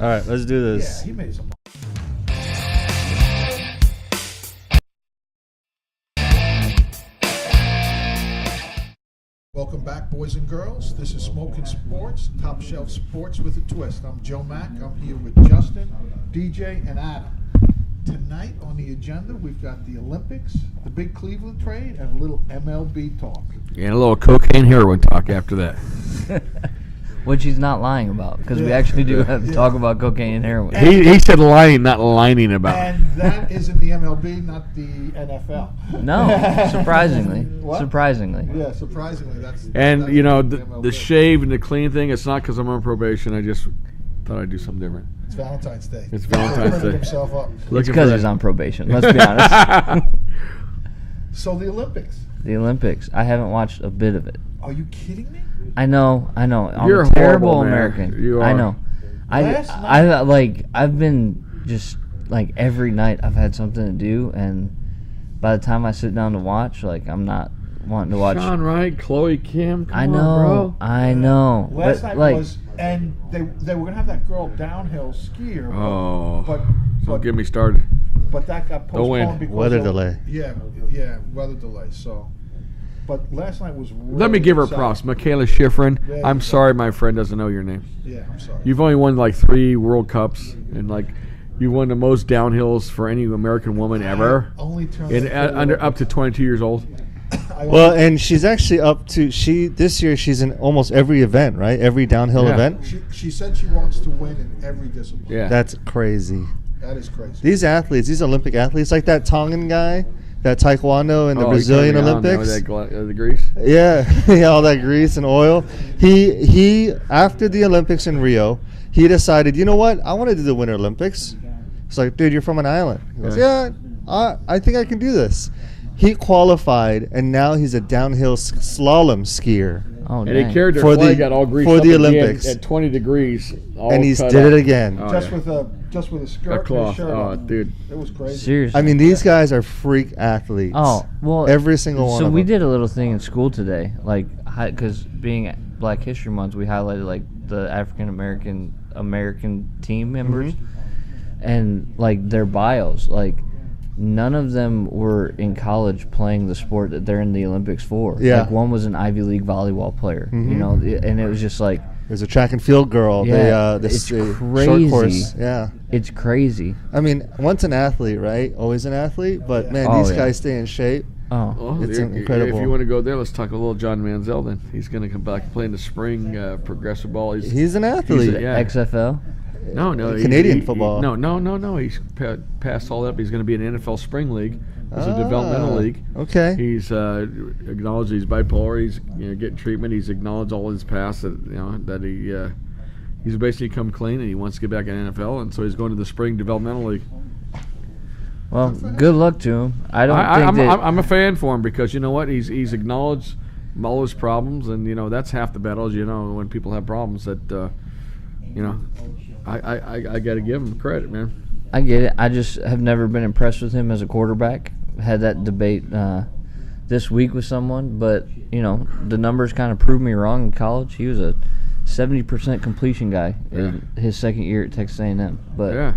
All right, let's do this. Yeah, he made some. Welcome back, boys and girls. This is Smoking Sports, Top Shelf Sports with a Twist. I'm Joe Mack. I'm here with Justin, DJ, and Adam. Tonight on the agenda, we've got the Olympics, the big Cleveland trade, and a little MLB talk. And a little cocaine heroin talk after that. Which he's not lying about, because we actually do have to talk about cocaine and heroin. He said lying, not lining about. And that is in the MLB, not the NFL. No, surprisingly. What? Surprisingly. Yeah, surprisingly. That's You know, the MLB. shave and the clean thing, it's not because I'm on probation. I just thought I'd do something different. It's Valentine's Day. It's Valentine's Printed Day. himself up. It's because he's on probation, let's be honest. So the Olympics. The Olympics. I haven't watched a bit of it. Are you kidding me? I know. I'm You're a terrible horrible, man. American. You I are. know. I've been just like every night I've had something to do, and by the time I sit down to watch, like I'm not wanting to watch. Sean Wright, Chloe Kim. Come I on, know. bro. I know. Last But, night like, was, and they were gonna have that girl downhill skier. Oh, but don't get me started. But that got Don't win. postponed because Weather of, delay. Yeah, weather delay. So, but last night was. Really Let me give her exciting. props. Michaela Schifrin. There you I'm go. sorry my friend doesn't know your name. Yeah, I'm sorry. You've only won like 3 World Cups, and like you won the most downhills for any American woman ever. Only turned And under up to 22 years old. Well, and she's actually up to this year. She's in almost every event, right? Every downhill Yeah. event. she said she wants to win in every discipline. Yeah. That's crazy. That is crazy. These athletes, these Olympic athletes, like that Tongan guy, that taekwondo in the Brazilian Olympics. The grease. Yeah, yeah, all that grease and oil. He after the Olympics in Rio, he decided, you know what? I want to do the Winter Olympics. It's like, dude, you're from an island. He goes, yeah, I think I can do this. He qualified, and now he's a downhill slalom skier. oh, And dang. he carried their For flag the- out all greased for up the again Olympics. at 20 degrees. All And he's cut did up. it again. Oh, just yeah. with a skirt A and a cloth. shirt Oh, on. dude. It was crazy. Seriously. I mean, these guys are freak athletes. Oh, well. Every single one So of we them. did a little thing in school today, like, because being Black History Month, we highlighted like the African American team members, and like their bios. Like, none of them were in college playing the sport that they're in the Olympics for. Yeah. Like, one was an Ivy League volleyball player, you know, and it was just like, There's a track and field girl. Yeah, This it's short crazy. course. Yeah. it's crazy. I mean, once an athlete, right? Always an athlete. But man, Oh, these yeah. guys stay in shape. Oh, Well, It's if incredible. you want to go there, let's talk a little John Manziel. Then he's going to come back and play in the spring progressive ball. He's an athlete. Yeah. XFL. No, Canadian football. No. He's passed all that. But he's going to be in the NFL Spring League. It's a developmental league. Okay. He's acknowledged he's bipolar. He's getting treatment. He's acknowledged all his past that he's basically come clean and he wants to get back in the NFL, and so he's going to the spring developmental league. Well, good luck to him. I don't think that. I'm a fan for him because you know what, he's acknowledged all his problems, and that's half the battle. As you know, when people have problems, that I got to give him credit, man. I get it. I just have never been impressed with him as a quarterback. Had that debate this week with someone, but the numbers kind of proved me wrong in college. He was a 70% completion guy in his second year at Texas A&M, but Yeah.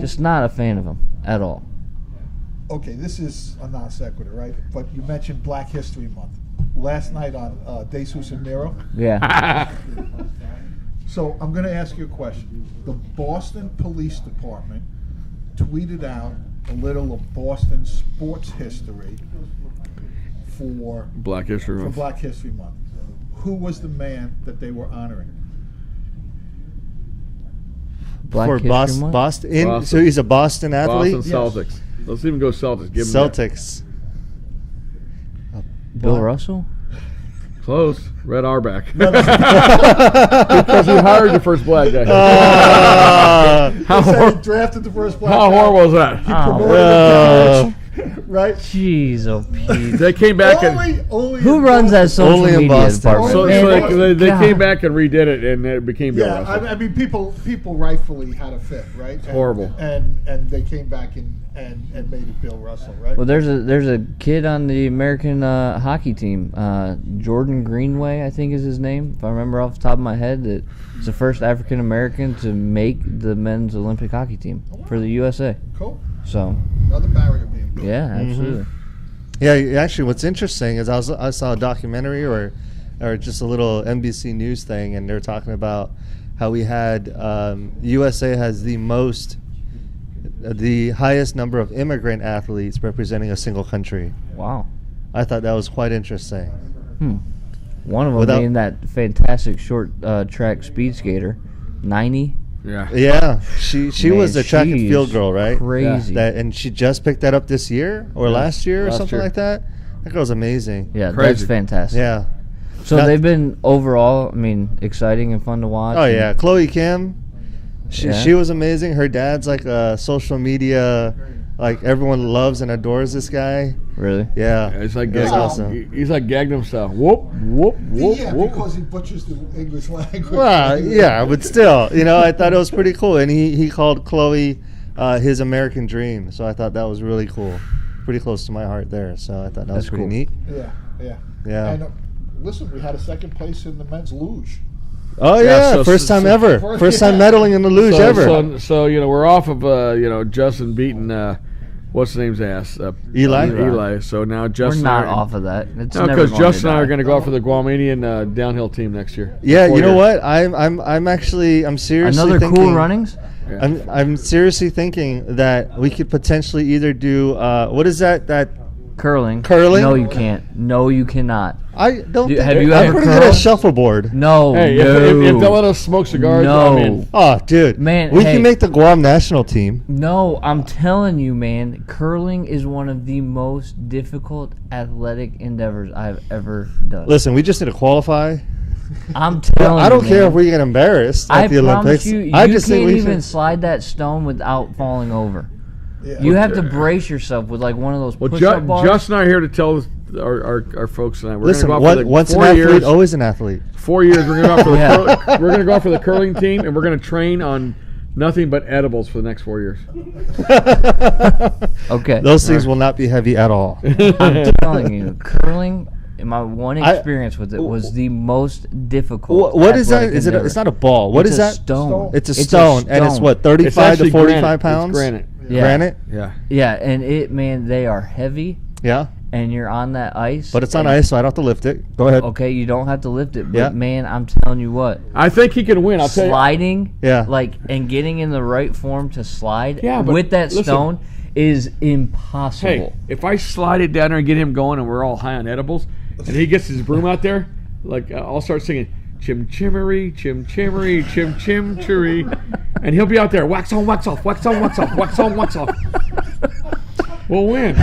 just not a fan of him at all. Okay, this is a non sequitur, right? But you mentioned Black History Month. Last night on De Sousa Nero. Yeah. So I'm going to ask you a question. The Boston Police Department tweeted out a little of Boston sports history for Black History Month. Black History Month. Who was the man that they were honoring? Black For History Boston, Month? Boston. So he's a Boston athlete. Boston Celtics. Let's even go Celtics. Give him Celtics. Bill Russell? that. Close. Red Auerbach. Because he hired the first black guy. Uh, How He said hor- he drafted the first black How guy. horrible was that? He promoted him right? Jeez, oh Pete. They came back and Who runs that social Only in media Boston. department? so Man, they God. came back and redid it, and it became Bill Yeah, Russell. I mean, people rightfully had a fit, right? And, horrible. And they came back and made it Bill Russell, right? Well, there's a kid on the American hockey team, Jordan Greenway, I think is his name, if I remember off the top of my head. That is the first African American to make the men's Olympic hockey team for the USA. Cool. So, Another barrier being built. yeah, absolutely. Yeah, actually, what's interesting is I saw a documentary or just a little NBC News thing, and they're talking about how we had USA has the highest number of immigrant athletes representing a single country. Wow. I thought that was quite interesting. One of them Without- being that fantastic short track speed skater, 90. Yeah. Yeah, she Man, was the track and she field is girl, right? Crazy. And she just picked that up this year or last year or last something year. like that. That girl's amazing. Yeah, Crazy. that's fantastic. Yeah. So Not- they've been overall, I mean, exciting and fun to watch. Oh and- yeah, Chloe Kim. She Yeah. was amazing. Her dad's like a social media, like everyone loves and adores this guy. Really? Yeah, It's like That's Gagnon. awesome. He's like Gagnon style. Whoop, whoop, whoop, Yeah, whoop. because he butchers the English language. Well, yeah, but still, I thought it was pretty cool. And he called Chloe his American dream. So I thought that was really cool. Pretty close to my heart there. So I thought that was That's pretty cool. neat. Yeah. Yeah. And listen, we had a second place in the men's luge. Oh Yeah, yeah, so- first time so- ever. First time medaling in the luge ever. So we're off of Justin beating what's his name's ass Eli? Eli. So now We're Justin. not off of that. It's No, never because going to Justin and I are die. going to go out for the Guamanian downhill team next year. Yeah, 4 you know years. what? I'm seriously Another thinking, cool runnings? I'm seriously thinking that we could potentially either do what is that Curling. Curling? No, you can't. No, you cannot. I don't Do- think have you I'm ever pretty good at curled? shuffleboard. No, Hey, no. if they'll let us smoke cigars, No. I'm in. Oh, dude, Man, we hey. can make the Guam national team. No, I'm telling you, man, curling is one of the most difficult athletic endeavors I've ever done. Listen, we just need to qualify. I'm telling you, I don't care man. if we get embarrassed I at the Olympics. promise you, I you just can't think we even should. slide that stone without falling over. Yeah. You have to brace yourself with like one of those Well, push-up bars. Justin and I are here to tell our folks tonight. We're Listen, going to go out for the once an 4 athlete, years. always an athlete. 4 years, we're going to go out for the Yeah. we're going to go out for the curling team, and we're going to train on nothing but edibles for the next 4 years. Okay. Those things will not be heavy at all. I'm telling you, curling. My one I- experience with it was the most difficult. What is that? athletic Is it? endeavor. It's not a ball. What It's is a that? Stone. It's a It's a stone, and it's stone. what It's 35 to actually 45 granite. pounds. It's granite. Yeah. Granite. Yeah. Yeah, and they are heavy, Yeah, and you're on that ice. but it's on and- ice, so I don't have to lift it. Go ahead. Okay, you don't have to lift it, but Yeah. man, I'm telling you what, I think he can win. I'll tell you. sliding, Yeah. like and getting in the right form to slide Yeah, but with that listen. stone is impossible. Hey, if I slide it down there and get him going, and we're all high on edibles, and he gets his broom out there, like I'll start singing chim chimmery, chim chimmery, chim chim chiree, and he'll be out there wax on, wax off, wax on, wax off, wax on, wax off. We'll win.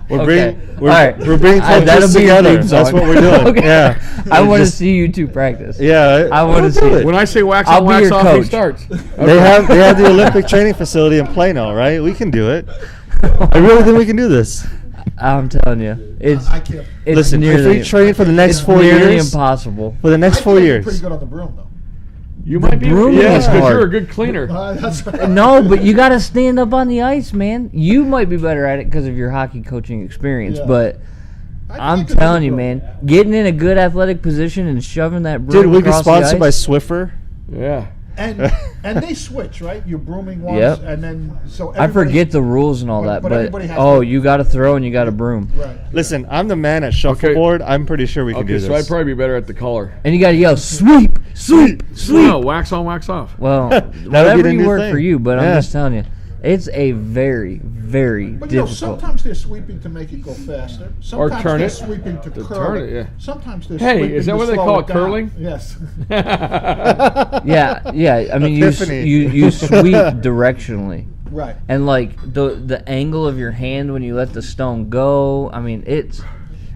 We're Okay. bringing, we're, All right. we're bringing That'll coaches be your together. theme That's song. what we're doing. Okay. Yeah. I We're want to just- see you two practice. Yeah, I wanna we'll see do it. When I say wax I'll on, be wax your off, he coach. starts. They have the Olympic training facility in Plano, right? We can do it. I really think we can do this. I'm telling you, it's I can't. it's Listen, if nearly we train for the next it's 4 nearly years, impossible. for the next I 4 think years, Pretty good on the broom, though. You might be. brooming Yes, is because hard. you're a good cleaner. That's right. No, but you got to stand up on the ice, man. You might be better at it because of your hockey coaching experience, Yeah. but I think I'm I could do telling the you, broom. man, getting in a good athletic position and shoving that broom dude, we get across sponsored the by ice. Swiffer. Yeah. And they switch, right? You're brooming once, Yep. and then so I everybody- forget the rules and all But- that, but but everybody has oh, to- you got to throw and you got to broom, Right. Listen, I'm the man at shuffleboard. I'm pretty sure we can Okay, do so this. I'd probably be better at the color. and you got to yell sweep, sweep, sweep. No, wax on, wax off. Well, be whatever the you new work thing. for you, but Yeah. I'm just telling you, it's a very, very But you know, difficult. sometimes they're sweeping to make it go faster. Sometimes turn they're it. sweeping to To curl turn it. it, yeah. Sometimes they're Hey, sweeping is that to what they slow call it it, down. curling? Yes. Yeah. I mean, you Epiphany. sweep directionally, Right. and like the angle of your hand when you let the stone go. I mean, it's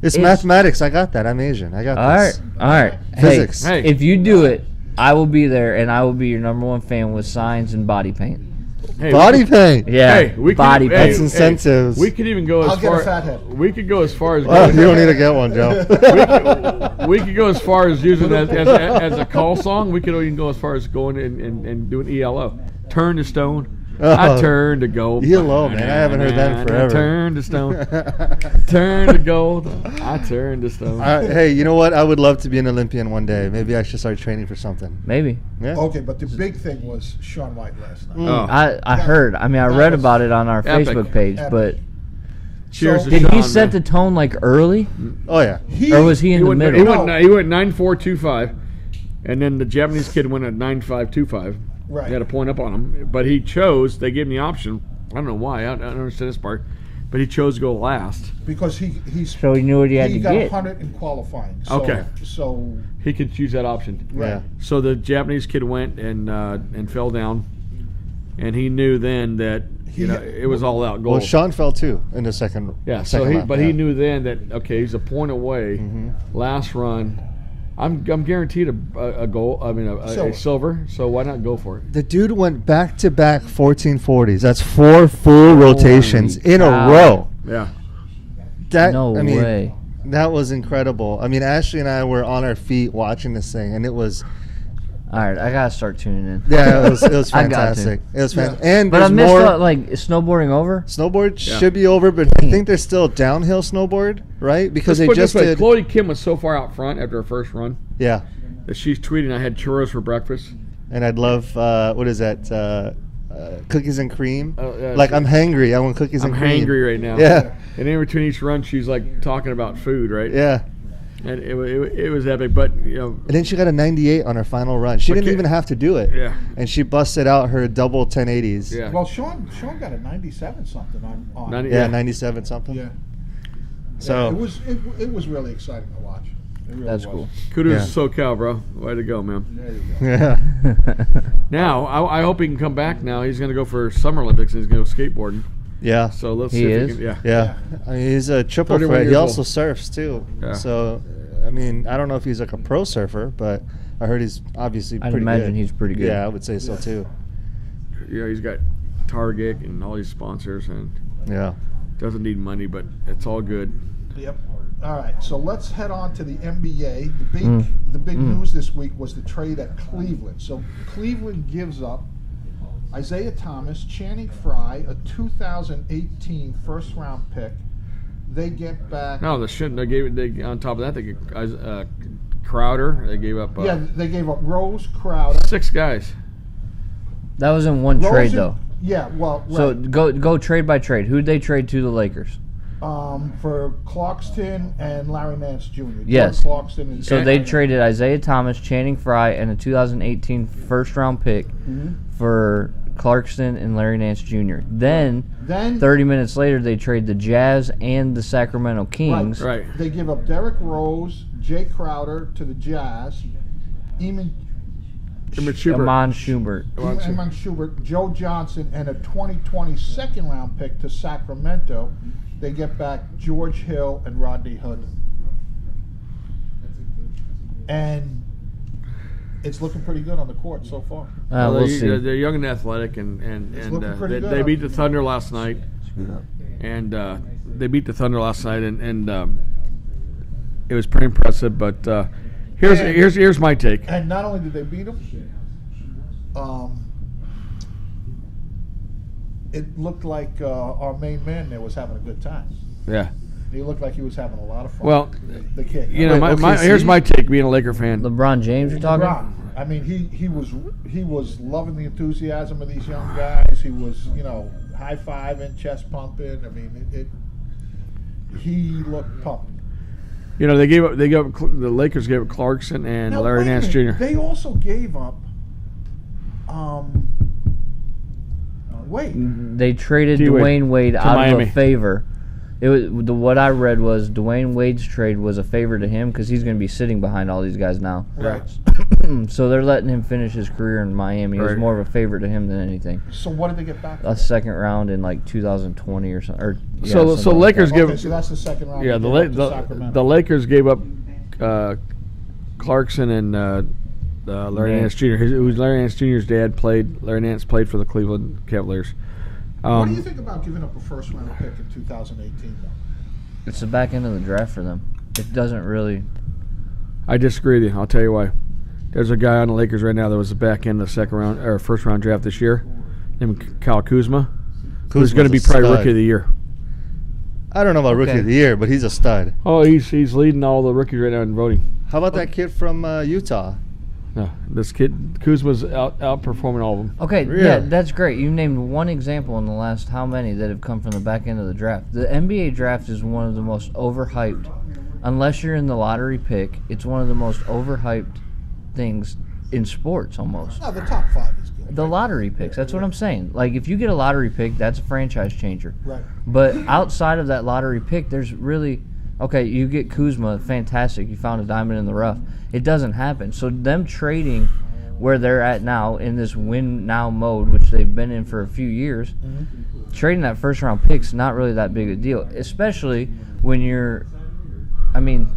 It's It's- mathematics. I got that. I'm Asian. I got all right. this. All right. Physics. Hey, Hey. if you do it, I will be there, and I will be your number one fan with signs and body paint. Hey, Body paint. Yeah, Hey, we body could, paint. That's incentives. we could even go as I'll get far. a fat head. We could go as far as. Oh, you don't need to get one, Joe. We could go as far as using it as a call song. We could even go as far as going and doing ELO. Turn to stone. I Oh. turn to gold. ELO, man. I haven't heard that in forever. Turn to stone. Turn to gold. I turn to stone. Hey, you know what? I would love to be an Olympian one day. Maybe I should start training for something. Maybe. Yeah. Okay, but the big thing was Shaun White last night. Oh. I heard. I mean, I read about it on our Epic. Facebook page, Epic. but Cheers So- to did he Sean, set man. the tone like early, Oh yeah. or was he in the went, middle? He went 9.425, and then the Japanese kid went at 9.525. Right. He had a point up on him, but he chose. They gave him the option. I don't know why. I don't understand this part, but he chose to go last. Because he's So he knew what he had to got get. 100 in qualifying. So, Okay. So He could choose that option. Yeah. So the Japanese kid went and fell down, and he knew then that it was all out gold. Well, Sean fell too in the second. Yeah. So second lap, he yeah. knew then that okay, he's a point away. Last run, I'm guaranteed a gold. I mean a silver. So why not go for it? The dude went back to back 1440s. That's 4 full rotations in a cow. row. Yeah. That No I mean, way. that was incredible. I mean, Ashley and I were on our feet watching this thing, and it was All right, I gotta start tuning in. yeah, it was I got to. fantastic. It was Yeah. fantastic. And But I there's missed more. like is snowboarding over. Snowboard Yeah. should be over, but I think there's still downhill snowboard, right? Because Let's they put it just this way, did. Chloe Kim was so far out front after her first run Yeah, that she's tweeting, "I had churros for breakfast." and I'd love what is that? Cookies and cream. Oh, yeah, Like she- I'm hangry. I want cookies I'm and cream. hangry right now. Yeah, And in between each run, she's like talking about food, right? yeah. And it was epic, but And then she got a 98 on her final run. She didn't Okay. even have to do it. Yeah. And she busted out her double 1080s. yeah. well, Sean got a 97 something on. 90 Yeah, Yeah. 97 something. Yeah. So It was really exciting to watch. It really That's was. cool. Kudos to SoCal, bro. Way to go, man. There you go. yeah, Now, I hope he can come back now. He's going to go for Summer Olympics and he's going to go skateboarding. yeah, So let's He see if is? he can. Yeah. yeah. I mean, he's a triple 31 threat. He years also old. surfs too. Yeah. So, I mean, I don't know if he's like a pro surfer, but I heard he's obviously I'd pretty imagine good. he's pretty good. Yeah, I would say so too. You know, he's got Target and all these sponsors and Yeah. doesn't need money, but it's all good. Yep. All right, so let's head on to the NBA. Mm. The big news this week was the trade at Cleveland. So Cleveland gives up Isaiah Thomas, Channing Frye, a 2018 first-round pick. They get back. No, they on top of that, they gave Crowder. They gave up Yeah, they gave up Rose, Crowder. 6 guys. That was in one Rose trade and- though. Yeah, well, right. So go trade by trade. Who'd they trade to the Lakers? For Clarkston and Larry Nance Jr. Yes. Jordan Clarkston and So they traded Isaiah Thomas, Channing Frye, and a 2018 first-round pick for Clarkston and Larry Nance Jr. Then, Then 30 minutes later, they trade the Jazz and the Sacramento Kings. Right. they give up Derrick Rose, Jay Crowder to the Jazz, Eamon Schubert. Amon Schubert. Eamon Schubert, Joe Johnson, and a 2020 second-round pick to Sacramento. They get back George Hill and Rodney Hood. And it's looking pretty good on the court so far. We'll see. They're young and athletic, and looking pretty good. they beat the Thunder last night. And they beat the Thunder last night, and it was pretty impressive. But here's my take. And not only did they beat them, it looked like our main man there was having a good time. Yeah. He looked like he was having a lot of fun. Well, the kid. you know, Wait, here's OKC? my take. Being a Laker fan, LeBron James, you're talking? LeBron. I mean, he was loving the enthusiasm of these young guys. He was, high fiving, chest pumping. I mean, he looked pumped. you know, the Lakers gave up Clarkson and Now, Larry wait a Nance minute. Jr. They also gave up. Wait. They traded D-Wade Dwayne Wade to out Miami. of a favor. It was what I read was Dwayne Wade's trade was a favor to him because he's going to be sitting behind all these guys now. Right. So they're letting him finish his career in Miami. It was Right. more of a favor to him than anything. So what did they get back? A second round in like 2020 or something. So something like Lakers that. give Okay, so that's the second round. yeah they gave up to Sacramento. the Lakers gave up Clarkson Larry Nance Jr. Larry Nance Jr.'s dad played. Larry Nance played for the Cleveland Cavaliers. What do you think about giving up a first-round pick in 2018, though? It's the back end of the draft for them. It doesn't really. I disagree with you. I'll tell you why. There's a guy on the Lakers right now that was the back end of the second round or first round draft this year, named Kyle Kuzma, who's going to be probably rookie of the year. I don't know about rookie of the year, but he's a stud. Oh, he's leading all the rookies right now in voting. How about that kid from Utah? No, this kid Kuzma's outperforming all of them. Okay, Really? yeah, that's great. You named one example in the last how many that have come from the back end of the draft. The NBA draft is one of the most overhyped. Unless you're in the lottery pick, it's one of the most overhyped things in sports almost. No, the top 5 is good. The lottery picks, that's what I'm saying. Like, if you get a lottery pick, that's a franchise changer. Right. But outside of that lottery pick, there's really... Okay, you get Kuzma, fantastic. You found a diamond in the rough. It doesn't happen. So them trading where they're at now in this win-now mode, which they've been in for a few years, trading that first-round pick's not really that big a deal, especially when you're... I mean,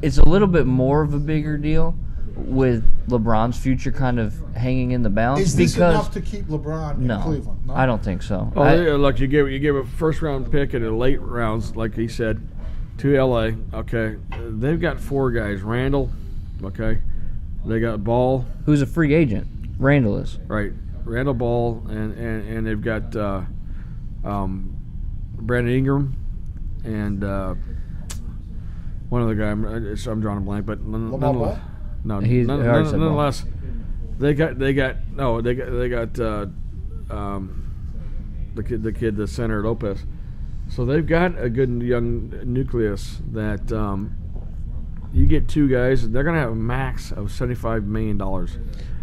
it's a little bit more of a bigger deal with LeBron's future kind of hanging in the balance. Is this because enough to keep LeBron in Cleveland? No, I don't think so. Look, you gave a first round pick in the late rounds, like he said, to LA. Okay, they've got 4 guys. Randall, okay, they got Ball, who's a free agent. Randall is. Right, Randall Ball, and they've got Brandon Ingram and one other guy. I'm drawing a blank, but nonetheless, they got the kid, the center, Lopez. So they've got a good young nucleus that you get 2 guys, and they're going to have a max of $75 million.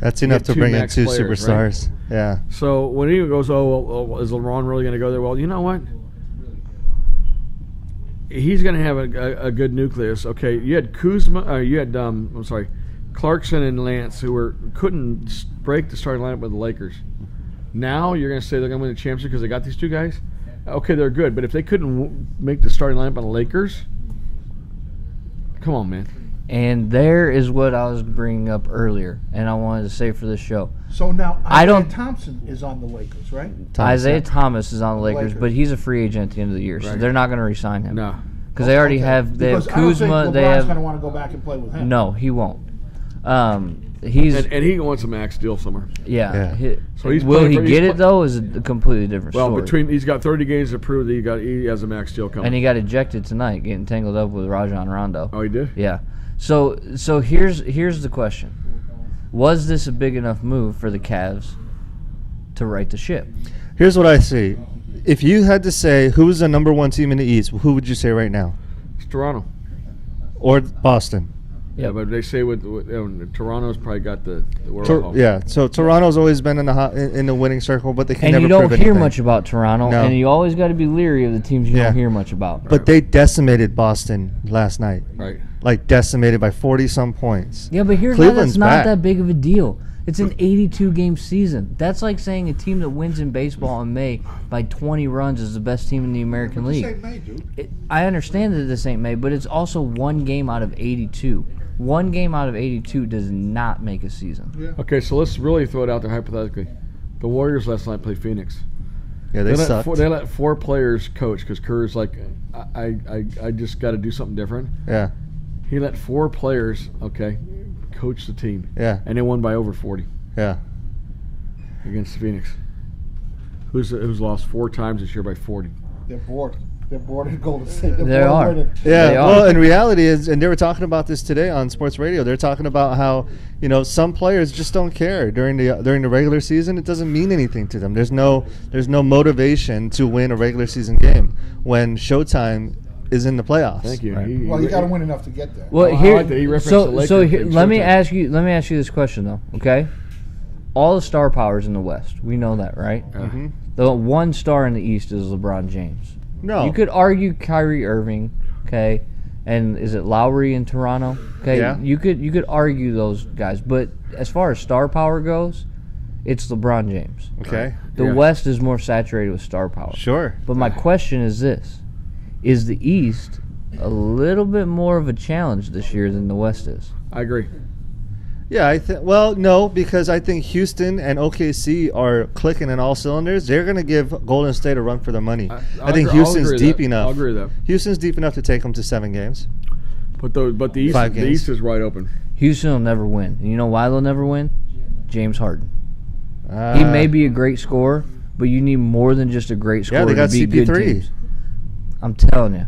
That's enough to bring in 2 players, superstars. Right? Yeah. So when he goes, is LeBron really going to go there? Well, you know what? He's going to have a good nucleus. Okay, you had Kuzma, Clarkson and Lance, who couldn't break the starting lineup with the Lakers. Now you're going to say they're going to win the championship because they got these 2 guys? Okay, they're good, but if they couldn't make the starting lineup on the Lakers, come on, man. And there is what I was bringing up earlier, and I wanted to say for this show. So now Isaiah Thompson is on the Lakers, right? Isaiah Thomas is on the Lakers, but he's a free agent at the end of the year, so they're not going to re-sign him. No. Because they already have Kuzma. I don't think LeBron's going to want to go back and play with him. No, he won't. And he wants a max deal somewhere. Yeah. So will he get it though? Is a completely different story. Well, he's got 30 games to prove that he has a max deal coming. And he got ejected tonight, getting tangled up with Rajon Rondo. Oh, he did? Yeah. So here's the question: was this a big enough move for the Cavs to right the ship? Here's what I see. If you had to say who's the number 1 team in the East, who would you say right now? It's Toronto. Or Boston? Yeah, but they say with Toronto's probably got the world. Yeah, so Toronto's always been in the winning circle, but they can never. And you don't hear much about Toronto, No. and you always got to be leery of the teams you don't hear much about. But they decimated Boston last night. Right. Like decimated by 40-some points. Yeah, but here's Cleveland's why that's not back. that big of a deal. It's an 82-game season. That's like saying a team that wins in baseball in May by 20 runs is the best team in the American League. This ain't May, dude. I understand that this ain't May, but it's also 1 game out of 82. 1 game out of 82 does not make a season. Yeah. Okay, so let's really throw it out there hypothetically. The Warriors last night played Phoenix. Yeah, they sucked. They let 4 players coach because Kerr's like, I just got to do something different. Yeah. He let 4 players, coach the team. Yeah. And they won by over 40 Yeah. against Phoenix, who's lost 4 times this year by 40. They're bored. They're bored at Golden State. They are. Yeah, They are. well, in reality is, and they were talking about this today on sports radio. They're talking about how some players just don't care during the regular season. It doesn't mean anything to them. There's no motivation to win a regular season game when Showtime is in the playoffs. Thank you. Right. Well, you got to win enough to get there. Well, I here, like that he referenced so the Lakers so thing, here, let me Showtime. ask you this question though. Okay, all the star powers in the West, we know that, right? Mm-hmm. The 1 star in the East is LeBron James. No. You could argue Kyrie Irving, okay, and is it Lowry in Toronto? Okay, Yeah. you could argue those guys, but as far as star power goes, it's LeBron James. Okay. The Yeah. West is more saturated with star power. Sure. But my question is this: is the East a little bit more of a challenge this year than the West is? I agree. Yeah, well, no, because I think Houston and OKC are clicking in all cylinders. They're going to give Golden State a run for their money. I think Houston's deep enough. I'll agree with that. Houston's deep enough to take them to 7 games. But the East is wide open. Houston will never win. And you know why they'll never win? James Harden. He may be a great scorer, but you need more than just a great scorer they got to beat good CP3. teams. I'm telling you.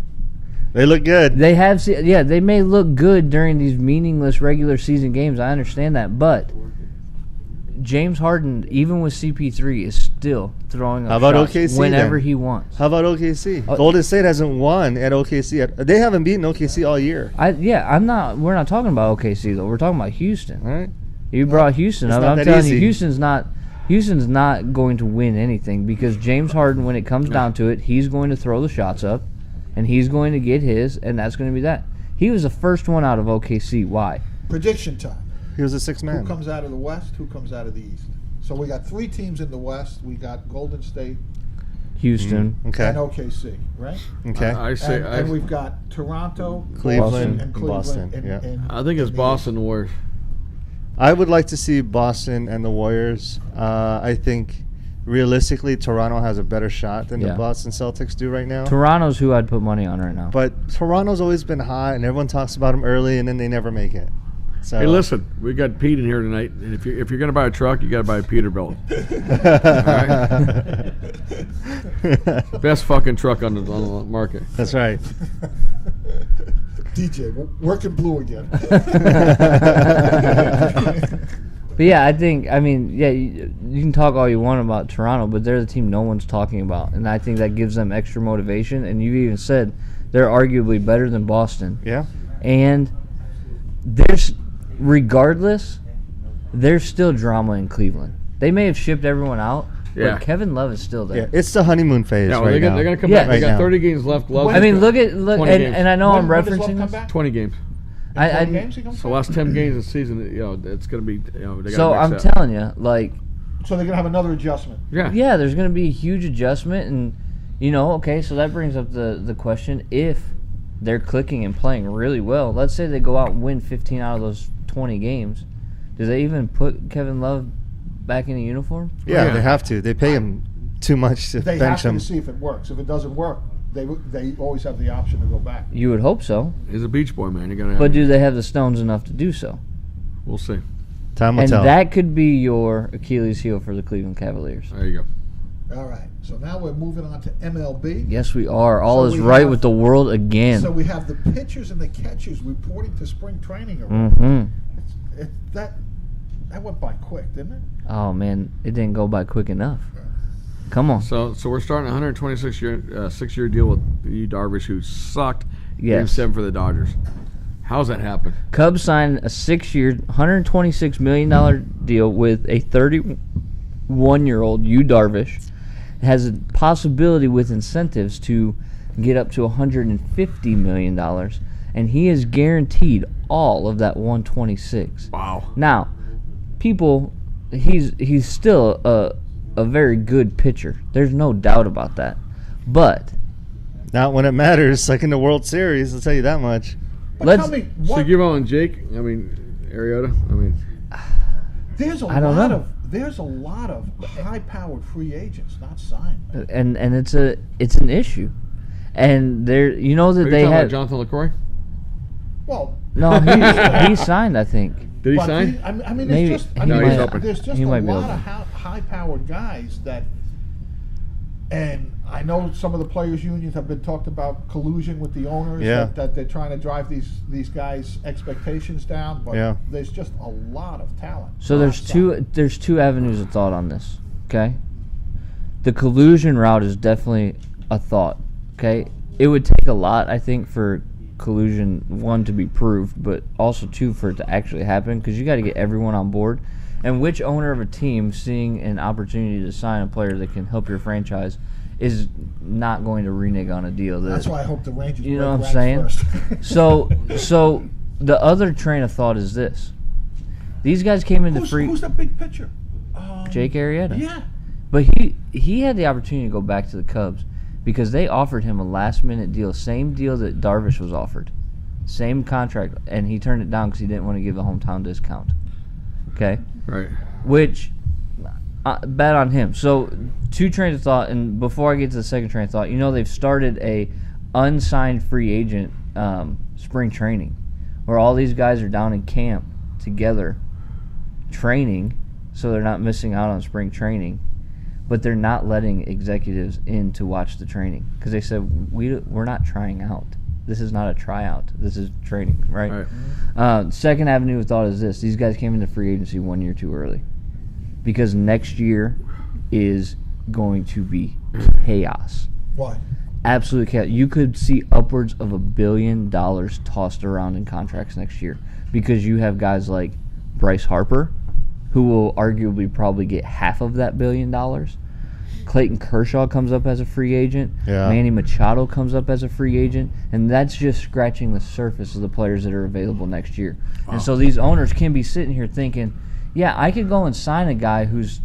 They look good. They have, they may look good during these meaningless regular season games. I understand that, but James Harden, even with CP3, is still throwing up shots OKC whenever then? he wants. How about OKC? Golden State hasn't won at OKC. They haven't beaten OKC all year. We're not talking about OKC though. We're talking about Houston. All right. You brought Houston up. not I'm that telling easy. you, Houston's not going to win anything because James Harden, when it comes down to it, he's going to throw the shots up, and he's going to get his, and that's going to be that. He was the first one out of OKC. Why? Prediction time. He was a 6th man. Who comes out of the West? Who comes out of the East? So we got 3 teams in the West. We got Golden State Houston. Okay. and OKC, right? Okay. And we've got Toronto, Cleveland, and and Boston, I think it's Boston Warriors. I would like to see Boston and the Warriors. I think realistically, Toronto has a better shot than the Boston Celtics do right now. Toronto's who I'd put money on right now. But Toronto's always been hot, and everyone talks about them early, and then they never make it. So. Hey, listen, we got Pete in here tonight, and if you're going to buy a truck, you got to buy a Peterbilt. All right? Best fucking truck on the market. That's right. DJ, working blue again. But yeah, you can talk all you want about Toronto, but they're the team no one's talking about, and I think that gives them extra motivation. And you even said they're arguably better than Boston. Yeah. And regardless, there's still drama in Cleveland. They may have shipped everyone out, but Kevin Love is still there. Yeah, it's the honeymoon phase now. right now. They're going to come back. They right got now. 30 games left. Love. I mean, look, and I know I'm When does Love referencing come this. back? 20 games. 20 games he comes So back? last 10 games of the season, it's going to be. They gotta So mix I'm that. telling you, like, So they're going to have another adjustment. yeah, there's going to be a huge adjustment, and so that brings up the question: if they're clicking and playing really well, let's say they go out and win 15 out of those 20 games, do they even put Kevin Love back in a uniform? Yeah, they have to. They pay him too much to They bench have him. to see if it works. If it doesn't work, they always have the option to go back. You would hope so, He's a beach boy, man. You're gonna. but do they have the stones enough to do so? We'll see. Time will And tell. that could be your Achilles heel for the Cleveland Cavaliers. There you go. All right. So now we're moving on to MLB. Yes, we are. All So is we right have- with the world again. So we have the pitchers and the catchers reporting to spring training already. Mm-hmm. That went by quick, didn't it? Oh man, it didn't go by quick enough. Come on. So we're starting a 126-year deal with Yu Darvish, who sucked Game Yes. 7 for the Dodgers. How's that happen? Cubs signed a 6-year, $126 million deal with a 31-year-old Yu Darvish. It has a possibility with incentives to get up to $150 million, and he is guaranteed all of that 126. Wow. Now, he's still a very good pitcher. There's no doubt about that. But Not when it matters, like in the World Series, I'll tell you that much. But tell me, So what, give on Jake. I mean, Arrieta. I mean, there's a I don't know. there's a lot of high-powered free agents not signed. Man. and it's an issue. And there, that are you they talking about have Jonathan LaCroix? Well, no. He signed, I think. Did he but sign? I mean, Maybe- there's just, he No, he's open. there's just He a might be lot open. of high-powered guys that, and I know some of the players' unions have been talked about collusion with the owners. Yeah. That they're trying to drive these guys' expectations down. But Yeah. there's just a lot of talent. So not there's two avenues of thought on this. Okay, the collusion route is definitely a thought. Okay, it would take a lot, I think, for collusion, one, to be proved, but also two, for it to actually happen, because you got to get everyone on board. And which owner of a team, seeing an opportunity to sign a player that can help your franchise, is not going to renege on a deal? That's why I hope the Rangers. You know break what I'm ranks saying? first. So the other train of thought is this: these guys came into free. Who's the big pitcher? Jake Arrieta. Yeah. But he had the opportunity to go back to the Cubs because they offered him a last-minute deal, same deal that Darvish was offered, same contract, and he turned it down because he didn't want to give the hometown discount. Okay, Right. which bad on him. So 2 trains of thought, and before I get to the second train of thought, they've started a unsigned free agent spring training, where all these guys are down in camp together, training, so they're not missing out on spring training. But they're not letting executives in to watch the training because they said we're not trying out. This is not a tryout. This is training, right? Second avenue of thought is this: these guys came into free agency 1 year too early, because next year is going to be chaos. Why? Absolute chaos. You could see upwards of $1 billion tossed around in contracts next year because you have guys like Bryce Harper, who will arguably probably get half of that $1 billion. Clayton Kershaw comes up as a free agent. Yeah. Manny Machado comes up as a free agent. And that's just scratching the surface of the players that are available next year. Wow. And so these owners can be sitting here thinking, yeah, I could go and sign a guy who's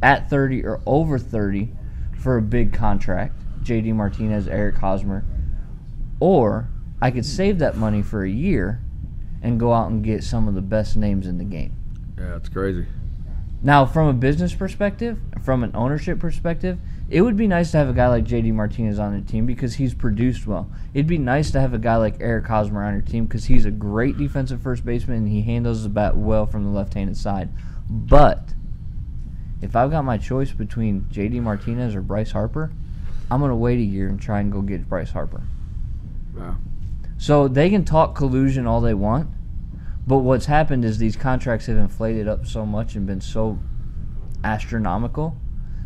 at 30 or over 30 for a big contract, J.D. Martinez, Eric Hosmer, or I could save that money for a year and go out and get some of the best names in the game. Yeah, it's crazy. Now, from a business perspective, from an ownership perspective, it would be nice to have a guy like J.D. Martinez on your team because he's produced well. It'd be nice to have a guy like Eric Hosmer on your team because he's a great defensive first baseman and he handles the bat well from the left-handed side. But if I've got my choice between J.D. Martinez or Bryce Harper, I'm going to wait a year and try and go get Bryce Harper. Wow. So they can talk collusion all they want, but what's happened is these contracts have inflated up so much and been so astronomical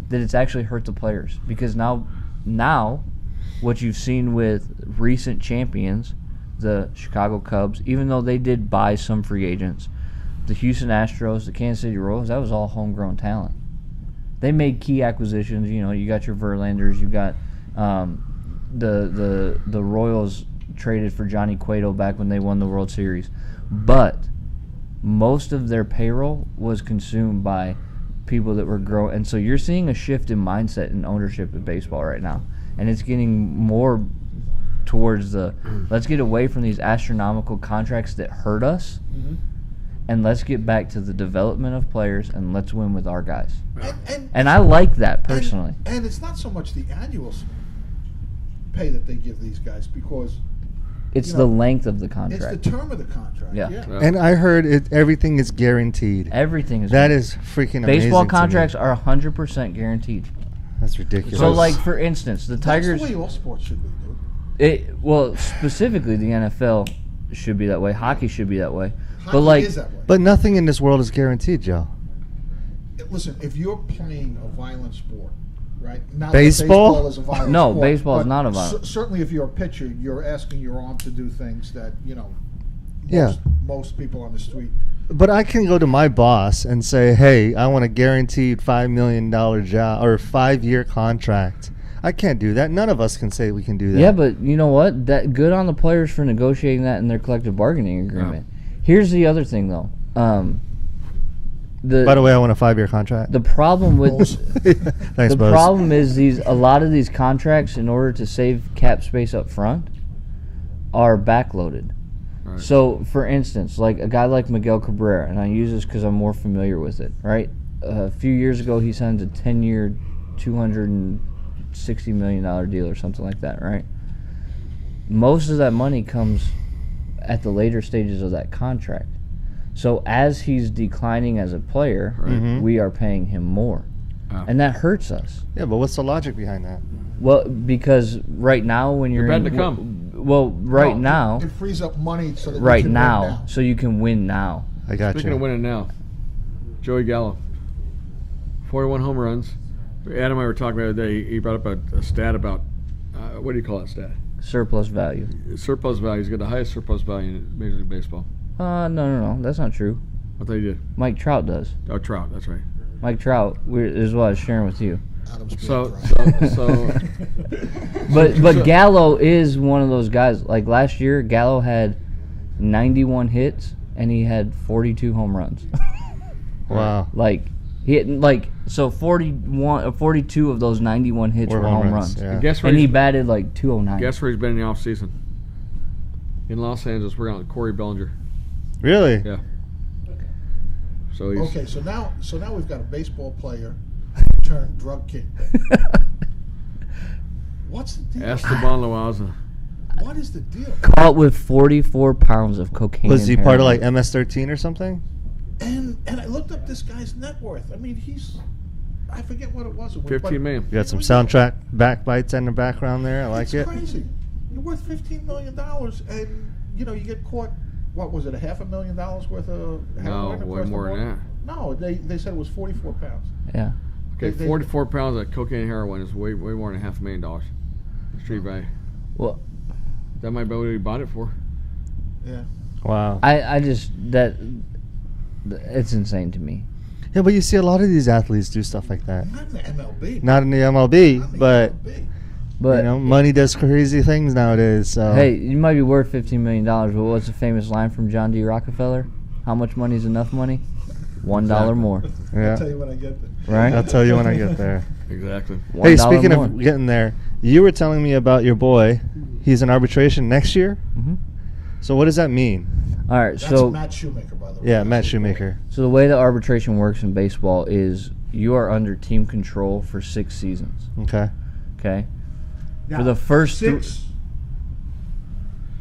that it's actually hurt the players. Because now what you've seen with recent champions, the Chicago Cubs, even though they did buy some free agents, the Houston Astros, the Kansas City Royals, that was all homegrown talent. They made key acquisitions. You got your Verlanders, you got the Royals traded for Johnny Cueto back when they won the World Series. But most of their payroll was consumed by people that were growing. And so you're seeing a shift in mindset and ownership in baseball right now. And it's getting more towards let's get away from these astronomical contracts that hurt us, and let's get back to the development of players, and let's win with our guys. And I like that personally. And it's not so much the annual pay that they give these guys because it's the length of the contract. It's the term of the contract. Yeah. And I heard everything is guaranteed. Everything is That is freaking amazing. Baseball contracts are 100% guaranteed. That's ridiculous. So, like, for instance, the Tigers... That's the way all sports should be, dude. Well, specifically, the NFL should be that way. Hockey should be that way. Hockey is that way. But nothing in this world is guaranteed, Joe. Listen, if you're playing a violent sport, right? Not baseball? Baseball is a violent No, sport, baseball is not a violent. Certainly, if you're a pitcher, you're asking your arm to do things that most people on the street. But I can go to my boss and say, hey, I want a guaranteed $5 million job or 5-year contract. I can't do that. None of us can say we can do that. Yeah, but you know what? That good on the players for negotiating that in their collective bargaining agreement. Here's the other thing, though. By the way, I want a 5-year contract. The problem with Thanks, the problem is a lot of these contracts, in order to save cap space up front, are backloaded. Right. So, for instance, like a guy like Miguel Cabrera, and I use this because I'm more familiar with it. Right, a few years ago, he signed a 10-year, $260 million deal or something like that. Right. Most of that money comes at the later stages of that contract. So as he's declining as a player, we are paying him more. And that hurts us. Yeah, but what's the logic behind that? Well, because right now when you're betting to come. Well, now it frees up money so that right you can now, win now, so you can win now. I got Speaking you. of winning now, Joey Gallo, 41 home runs. Adam and I were talking about it the other day. He brought up a stat about what do you call that stat? Surplus value. Surplus value. He's got the highest surplus value in Major League Baseball. No, that's not true. I thought he did. Mike Trout does. Oh, Trout. That's right. Mike Trout is what I was sharing with you. So But Gallo is one of those guys. Like last year, Gallo had 91 hits and he had 42 home runs. Wow. Like he hit 42 of those 91 hits were home runs. Yeah. And he batted like 209. Guess where he's been in the off season? In Los Angeles, we're on Corey Bellinger. Really? Yeah. So he's Okay, so now we've got a baseball player turned drug king. What's the deal? Esteban Loaiza. What is the deal? Caught with 44 pounds of cocaine. Was he and part of like heroin. MS-13 or something? And I looked up this guy's net worth. I mean, I forget what it was. 15 million. You got some soundtrack backbites in the background there. I like It's it. crazy. You're worth $15 million, and you get caught. What was it? $500,000 worth of No, heroin? way across the more than border? No, they said it was 44 pounds. Yeah. Okay, They- 44 pounds of cocaine and heroin is way more than $500,000 street value. Well, That might be what he bought it for. Yeah. Wow. I just it's insane to me. Yeah, but you see a lot of these athletes do stuff like that. Not in the MLB. Not in the Not MLB, in the but MLB. But money does crazy things nowadays. So hey, you might be worth $15 million, but what's the famous line from John D. Rockefeller? How much money is enough money? $1 Exactly. more. yeah, I'll tell you when I get there. Right? I'll tell you when I get there. Exactly. Hey, $1 speaking more. of getting there, you were telling me about your boy. He's in arbitration next year. Mhm. So what does that mean? All right, That's so Matt Shoemaker, by the way. Yeah, That's Matt his boy. Shoemaker. so the way that arbitration works in baseball is you are under team control for 6 seasons. Okay. Okay, Now, for the first six.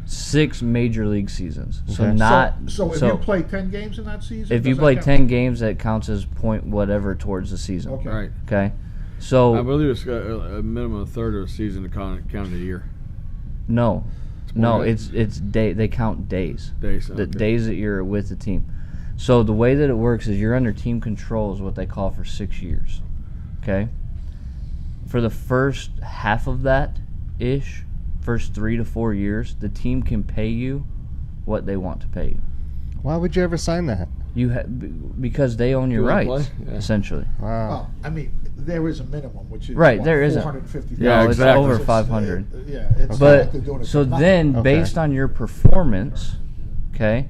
6 major league seasons. So Okay. not So if you play 10 games in that season, if you does that play count? 10 games, that counts as point whatever towards the season. Okay. All right. Okay, I so believe it's a minimum of a third of a season to count a year. no, more than- it's day. They count days. Days. The okay. days that you're with the team. So the way that it works is you're under team control is what they call for 6 years. Okay? For the first half of that first 3 to 4 years, the team can pay you what they want to pay you. Why would you ever sign that? Because they own your You wanna rights, play? Yeah. essentially. Wow. Well, I mean, there is a minimum, which is Right, what, there is a- 450,000. Yeah, No, exactly. it's over It's, 500. yeah, it's not But like they're doing it so for nothing. then, Okay. based on your performance, okay,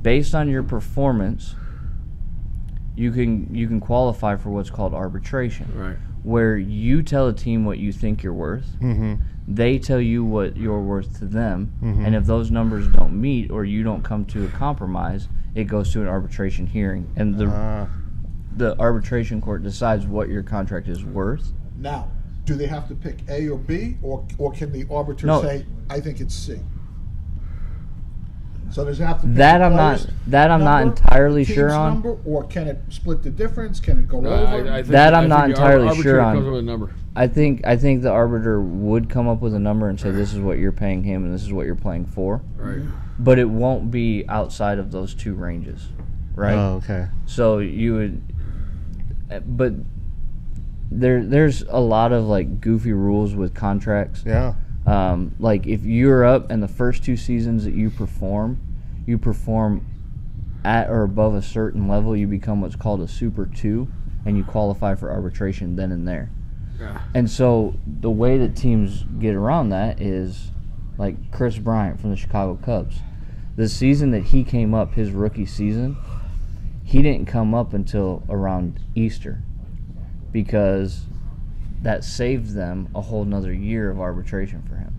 based on your performance, you can qualify for what's called arbitration, Right. where you tell a team what you think you're worth, Mm-hmm. they tell you what you're worth to them, Mhm. and if those numbers don't meet or you don't come to a compromise, it goes to an arbitration hearing, and the arbitration court decides what your contract is worth. Now, do they have to pick A or B, or can the arbiter No. say, I think it's C? So does it have to pick That the I'm not- player's that I'm not number, entirely the sure team's on. number, or can it split the difference? Can it go No, over? I think That I'm I not think the entirely arbitrator sure on. comes up with a number. I think the arbiter would come up with a number and say this is what you're paying him and this is what you're playing for, Right. but it won't be outside of those 2 ranges, right? Oh, okay. So you would, but there's a lot of like goofy rules with contracts. Yeah. Like if you're up and the first 2 seasons that you perform at or above a certain level, you become what's called a Super 2, and you qualify for arbitration then and there. Yeah. And so the way that teams get around that is like Chris Bryant from the Chicago Cubs. The season that he came up, his rookie season, he didn't come up until around Easter because that saved them a whole nother year of arbitration for him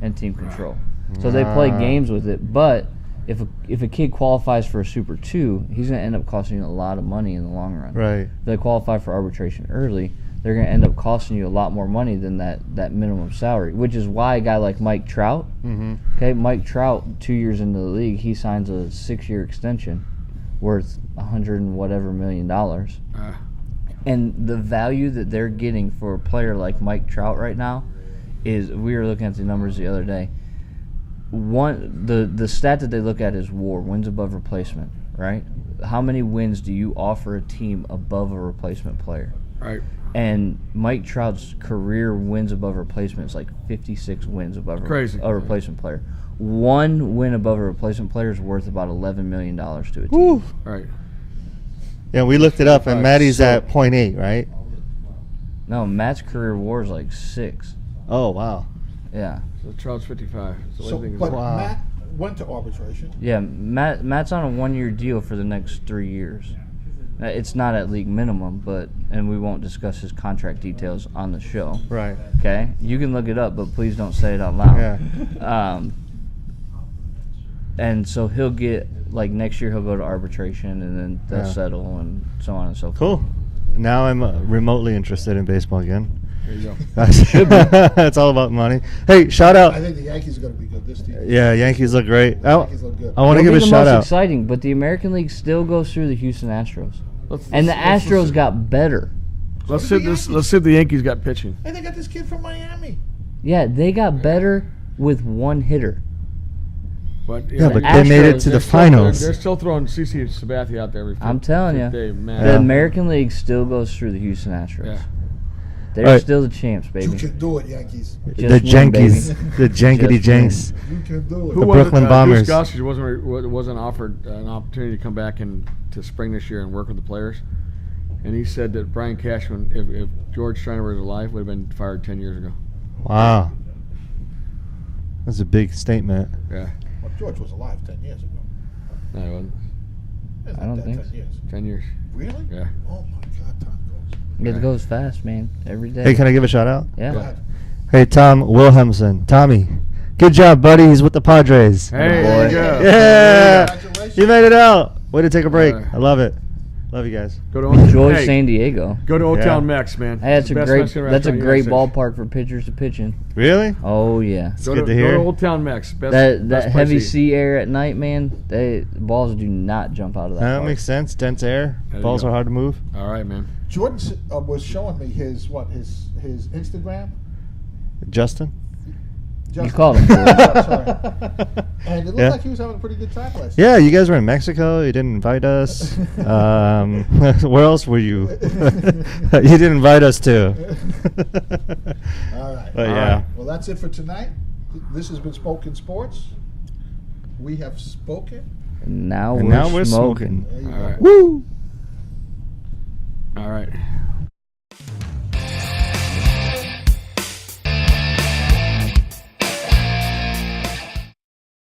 and team control. So they play Wow. games with it, but if a kid qualifies for a Super 2, he's going to end up costing you a lot of money in the long run. Right. If they qualify for arbitration early, they're going to end up costing you a lot more money than that minimum salary, which is why a guy like Mike Trout, Mm-hmm. okay, Mike Trout, 2 years into the league, he signs a 6-year extension worth $100 and whatever million. And the value that they're getting for a player like Mike Trout right now is, we were looking at the numbers the other day. The stat that they look at is WAR, wins above replacement, right? How many wins do you offer a team above a replacement player? Right. And Mike Trout's career wins above replacement is like 56 wins above Crazy. a replacement player. 1 win above a replacement player is worth about $11 million to a team. Woo. Right. Yeah, we looked it up, and Maddie's So- at 0.8, right? No, Matt's career WAR is like 6. Oh, wow. Yeah. So Trout's 55. So, So, what do you think but is Wow. Matt went to arbitration. Yeah, Matt's on a 1-year deal for the next 3 years. It's not at league minimum, and we won't discuss his contract details on the show. Right. Okay, you can look it up, but please don't say it out loud. Yeah. and so he'll get like next year he'll go to arbitration and then they'll settle and so on and so forth. Cool. Now I'm remotely interested in baseball again. There you go. It's all about money. Hey, shout out. I think the Yankees are going to be good this team. Yeah, Yankees look great. The Yankees look good. I want to It'll give be a the shout most out. exciting, but the American League still goes through the Houston Astros, and the Astros got better. Let's see if the Yankees got pitching. And they got this kid from Miami. Yeah, they got better with one hitter. But, Yeah, but Astros, they made it to the finals. They're still throwing CC Sabathia out there. I'm telling you, Day, man. the American League still goes through the Houston Astros. Yeah. They're All right. still the champs, You baby. can do it, Yankees. The Just win, Yankees, baby. the Jankety Just Janks. You can do it. The Brooklyn Bombers. Goose Gossage wasn't offered an opportunity to come back to spring this year and work with the players. And he said that Brian Cashman, if George Steiner was alive, would have been fired 10 years ago. Wow, that's a big statement. Yeah. Well, George was alive 10 years ago. No, he wasn't. Isn't I don't that think 10 so. years? 10 years. Really? Yeah. Oh my God, time goes. It goes fast, man. Every day. Hey, can I give a shout out? Go Yeah. ahead. Hey, Tom Wilhelmsen. Tommy, good job, buddy. He's with the Padres. Hey, boy. there you go. Yeah, Congratulations. you made it out. Way to take a break. Yeah. I love it. Love you guys. Go to Enjoy hey, San Diego. Go to Old Yeah. Town Mex, man. Hey, that's It's the a best great. Mexican That's a restaurant in the great United States. ballpark for pitchers to pitch in. Really? Oh yeah. Go good to Go hear. to Old Town Mex. Best, That best place heavy to eat. sea air at night, man. The balls do not jump out of that. That park. makes sense. Dense air. There you Balls go. are hard to move. All right, man. Jordan was showing me his Instagram. Justin? You called him. Sorry. And it looked Yeah. like he was having a pretty good time last Yeah, you guys were in Mexico. You didn't invite us. Where else were you? You didn't invite us to. All right. But All yeah. right. Well, that's it for tonight. This has been Spoken Sports. We have spoken. And now And we're now we're smoking. smoking. There you All go. right. Woo! All right.